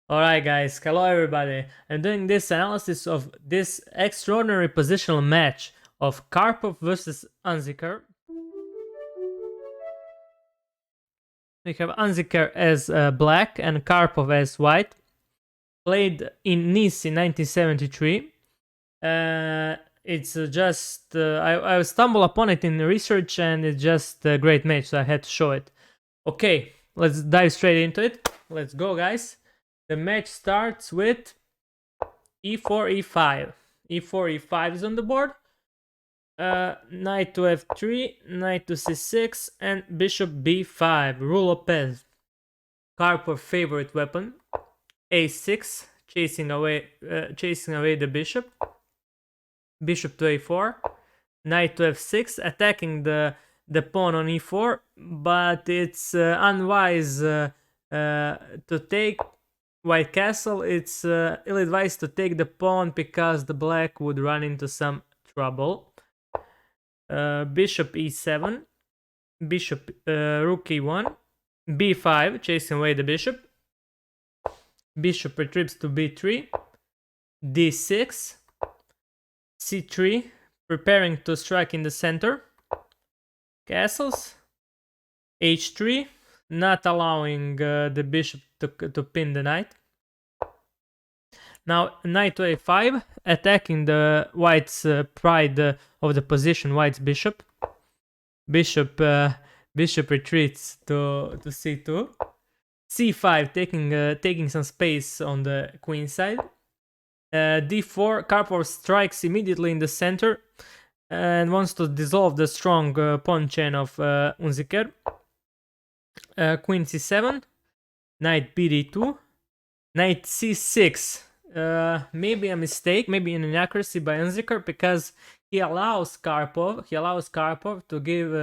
Alright guys, hello everybody. I'm doing this analysis of this extraordinary positional match of Karpov versus Unzicker. We have Unzicker as black and Karpov as white. Played in Nice in 1973. It's just, I stumbled upon it in research and it's just a great match, so I had to show it. Okay, let's dive straight into it. Let's go guys. The match starts with e4, e5. e4, e5 is on the board. Knight to f3, knight to c6, and bishop b5. Rule Lopez. Karpov favorite weapon. a6, chasing away the bishop. Bishop to a4. Knight to f6, attacking the pawn on e4, but it's unwise to take white castle. It's ill-advised to take the pawn because the black would run into some trouble. Bishop e7, bishop rook e1, b5, chasing away the bishop. Bishop retreats to b3, d6, c3, preparing to strike in the center. Castles, h3, not allowing the bishop to pin the knight. Now knight to a5, attacking the white's pride of the position, white's bishop. Bishop retreats to c2. c5, taking some space on the queen side. d4, Karpov strikes immediately in the center and wants to dissolve the strong pawn chain of Unzicker. Queen c7, knight bd2, knight c6. Maybe a mistake, maybe an inaccuracy by Unzicker, because he allows Karpov to give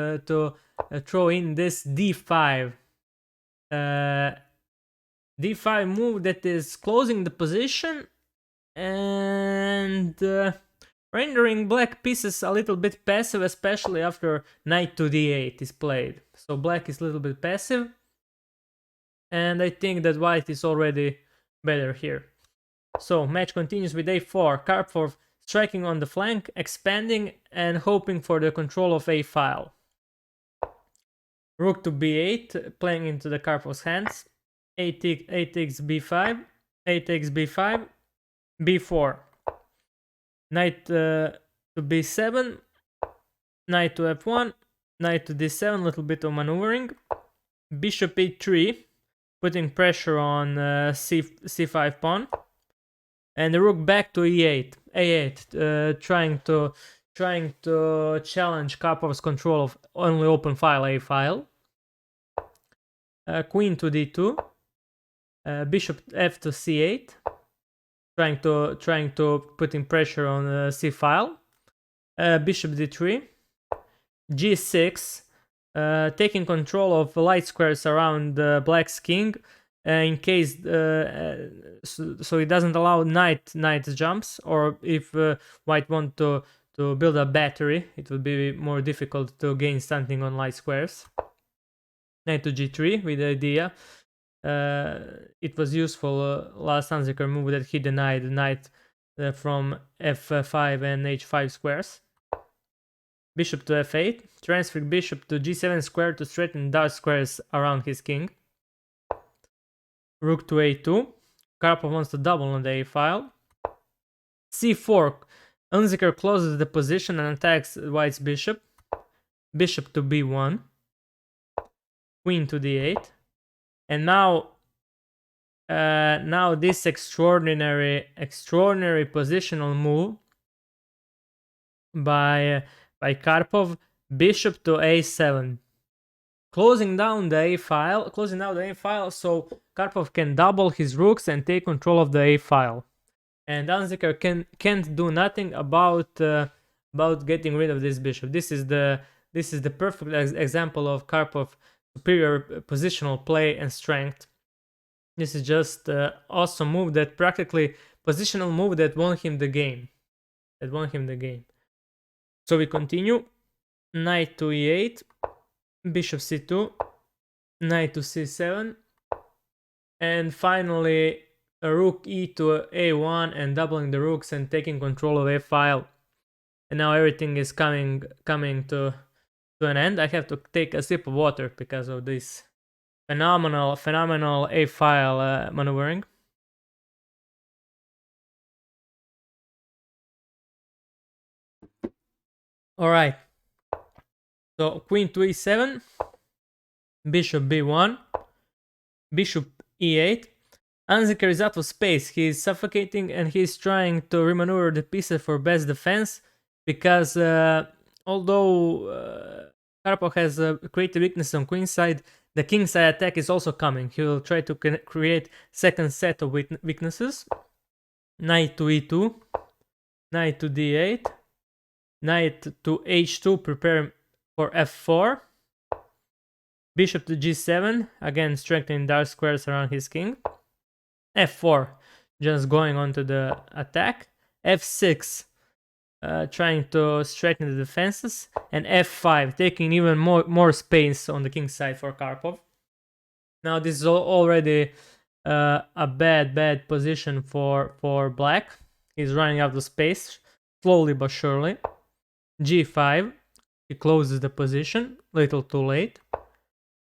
throw in this d5 move that is closing the position and rendering black pieces a little bit passive, especially after knight to d8 is played. So black is a little bit passive, and I think that white is already better here. So match continues with a4, Karpov striking on the flank, expanding and hoping for the control of a file. Rook to b8, playing into the Karpov's hands. a takes b5, a takes b5, b4. Knight to b7, knight to f1, knight to d7, little bit of maneuvering. Bishop e3, putting pressure on c5 pawn. And the rook back to e8, a8, trying to challenge Karpov's control of only open file a file. Queen to d2, bishop f to c8, trying to putting pressure on c file. Bishop d3, g6, taking control of light squares around black's king. In case so it doesn't allow knight jumps, or if white want to build a battery, it would be more difficult to gain something on light squares. Knight to g3 with the idea. It was useful last Unzicker move that he denied the knight from f5 and h5 squares. Bishop to f8, transfer bishop to g7 square to straighten dark squares around his king. Rook to a2, Karpov wants to double on the a file. c4, Unzicker closes the position and attacks white's bishop. Bishop to b1, queen to d8, and now this extraordinary positional move by Karpov, bishop to a7. Closing down the a file, so Karpov can double his rooks and take control of the a file, and Unzicker can't do nothing about getting rid of this bishop. This is the perfect example of Karpov superior positional play and strength. This is just awesome move, that practically positional move that won him the game. So we continue. Knight to e8. Bishop c2, knight to c7, and finally a rook e to a1 and doubling the rooks and taking control of a-file. And now everything is coming to an end. I have to take a sip of water because of this phenomenal a-file maneuvering. All right. So queen to e7, bishop b1, bishop e8. Unzicker is out of space. He is suffocating and he's trying to remaneuver the pieces for best defense because although Karpov has a creative weakness on queen side, the king side attack is also coming. He will try to create second set of weaknesses. Knight to e2, knight to d8, knight to h2, prepare for f4, bishop to g7, again strengthening dark squares around his king, f4, just going on to the attack, f6, trying to straighten the defenses, and f5, taking even more space on the king side for Karpov. Now this is already a bad position for black. He's running out of space, slowly but surely. g5, he closes the position, little too late.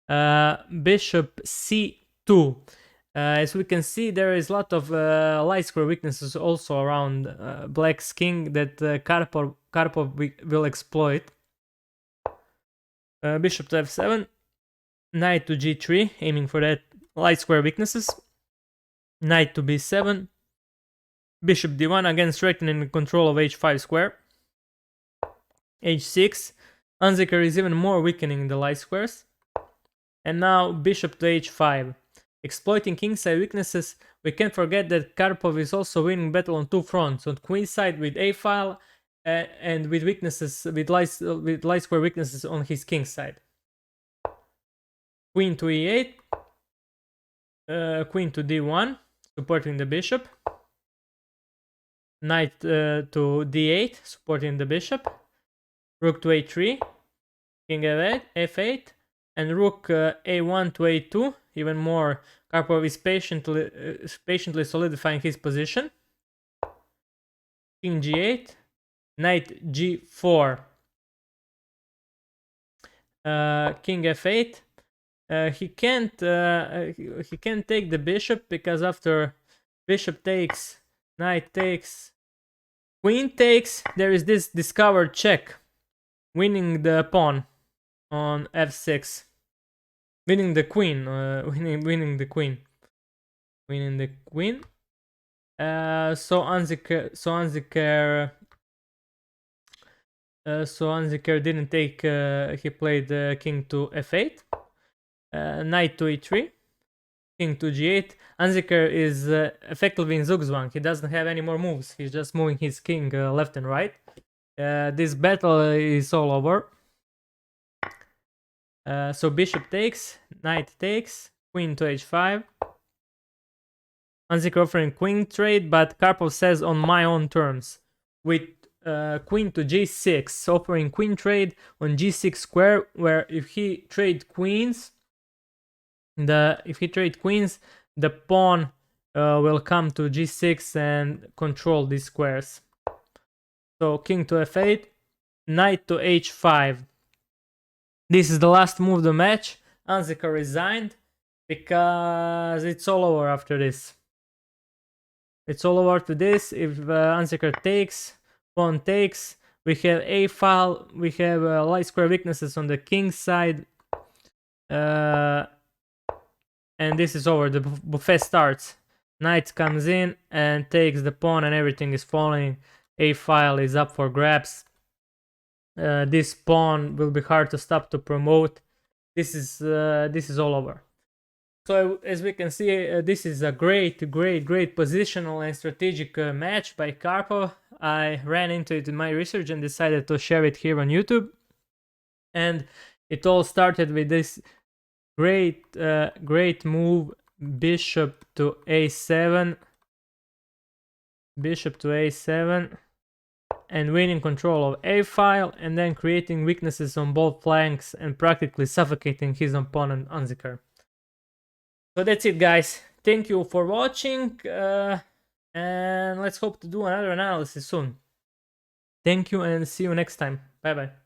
Bishop c2. As we can see, there is a lot of light square weaknesses also around black's king that Karpov will exploit. Bishop to f7, knight to g3, aiming for that light square weaknesses. Knight to b7, bishop d1, again strengthening control of h5 square. h6, Unzicker is even more weakening the light squares. And now bishop to h5. Exploiting kingside weaknesses, we can't forget that Karpov is also winning battle on two fronts, on queen side with a-file and with weaknesses, with light square weaknesses on his king side. Queen to e8, queen to d1, supporting the bishop. Knight to d8, supporting the bishop. Rook to a3, king f8, and rook a1 to a2, even more. Karpov is patiently solidifying his position. King g8, knight g4, king f8. He can't take the bishop because after bishop takes, knight takes, queen takes, there is this discovered check, winning the pawn on f6. Winning the queen, winning the queen. So Unzicker didn't take. He played king to f8, knight to e3, king to g8. Unzicker is effectively in Zugzwang. He doesn't have any more moves. He's just moving his king left and right. This battle is all over. So bishop takes, knight takes, queen to h5. Unzicker offering queen trade, but Karpov says on my own terms. With queen to g6, offering queen trade on g6 square, where if he trade queens, the pawn will come to g6 and control these squares. So king to f8, knight to h5. This is the last move of the match. Unzicker resigned because it's all over after this. It's all over to this. If Unzicker takes, pawn takes, we have a-file, we have light square weaknesses on the king side. And this is over. The buffet starts. Knight comes in and takes the pawn and everything is falling. A-file is up for grabs. This pawn will be hard to stop to promote. This is all over. So as we can see, this is a great positional and strategic match by Karpov. I ran into it in my research and decided to share it here on YouTube. And it all started with this great move, bishop to a7, and winning control of a-file, and then creating weaknesses on both flanks and practically suffocating his opponent Unzicker. So that's it, guys. thank you for watching, and let's hope to do another analysis soon. Thank you and see you next time. Bye bye.